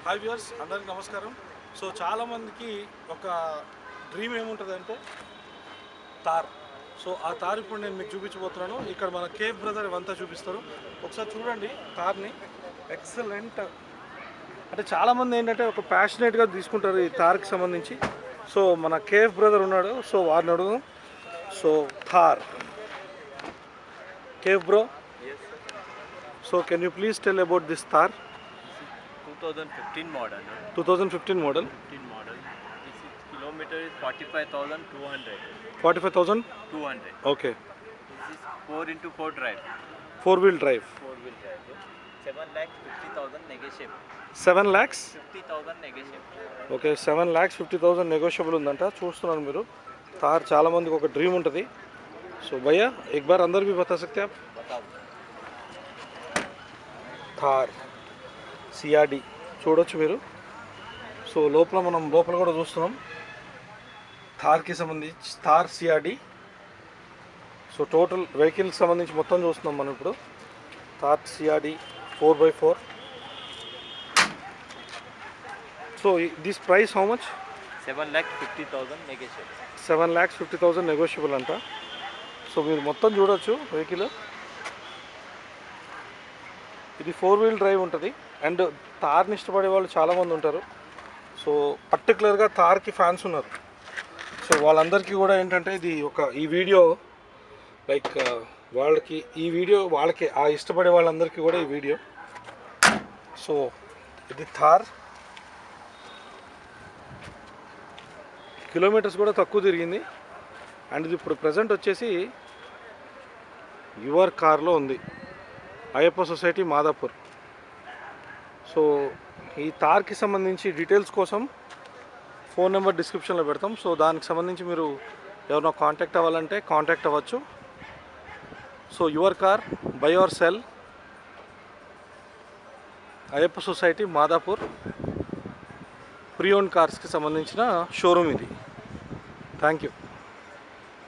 Hi viewers, అందరికీ నమస్కారం. So చాలామందికి ఒక డ్రీమ్ ఏముంటుందంటే తార్. సో ఆ తార్ ఇప్పుడు నేను మీకు చూపించబోతున్నాను. ఇక్కడ మన కేఫ్ బ్రదర్ ఇవంతా చూపిస్తారు. ఒకసారి చూడండి తార్ని. ఎక్సలెంట్. అంటే చాలామంది ఏంటంటే ఒక ప్యాషనేట్గా తీసుకుంటారు ఈ తార్కి సంబంధించి. సో మన కేఫ్ బ్రదర్ ఉన్నాడు, సో వారిని అడుగు. So Thar cafe bro, so can you please tell about this Thar? 2015 model. 2015 model. 15 model. This is kilometer is 45,200. 45,200. Okay. This is 4x4 drive. 4-wheel drive. 4-wheel drive. 7,50,000 negotiable. 7 lakhs? 50,000 negotiable. Okay, 7,50,000 negotiable ఉందంట. చూస్తున్నాను మీరు. తార్ చాలా మందికి ఒక dream ఉంటుంది. So భయ్యా एक बार अंदर भी बता सकते हैं आप? बताओ. థార్ సిఆర్డి చూడొచ్చు మీరు. సో మనం లోపల కూడా చూస్తున్నాం థార్కి సంబంధించి థార్ సిఆర్డి. సో టోటల్ వెహికల్కి సంబంధించి మొత్తం చూస్తున్నాం మనం ఇప్పుడు. Thar CRD 4x4. So this price how much? 7,50,000 negotiable. 7,50,000 negotiable అంట. సో మీరు మొత్తం చూడొచ్చు వెహికల్. ఇది 4-wheel డ్రైవ్ ఉంటుంది. అండ్ తార్ని ఇష్టపడే వాళ్ళు చాలామంది ఉంటారు. సో పర్టికులర్గా తార్కి ఫ్యాన్స్ ఉన్నారు. సో వాళ్ళందరికీ కూడా ఏంటంటే ఈ వీడియో లైక్ వాళ్ళకి ఆ ఇష్టపడే వాళ్ళందరికీ కూడా ఈ వీడియో. సో ఇది థార్. కిలోమీటర్స్ కూడా తక్కువ తిరిగింది. అండ్ ఇది ఇప్పుడు ప్రజెంట్ వచ్చేసి యువర్ కార్లో ఉంది, అయ్యప్ప సొసైటీ మాదాపూర్. సో ఈ తార్కి సంబంధించి డీటెయిల్స్ కోసం ఫోన్ నెంబర్ డిస్క్రిప్షన్లో పెడతాం. సో దానికి సంబంధించి మీరు ఎవరైనా కాంటాక్ట్ అవ్వాలంటే కాంటాక్ట్ అవ్వచ్చు. So your car buy or sell, Ayyappa society Madhapur, pre own కార్స్కి సంబంధించిన షోరూమ్ ఇది. Thank you.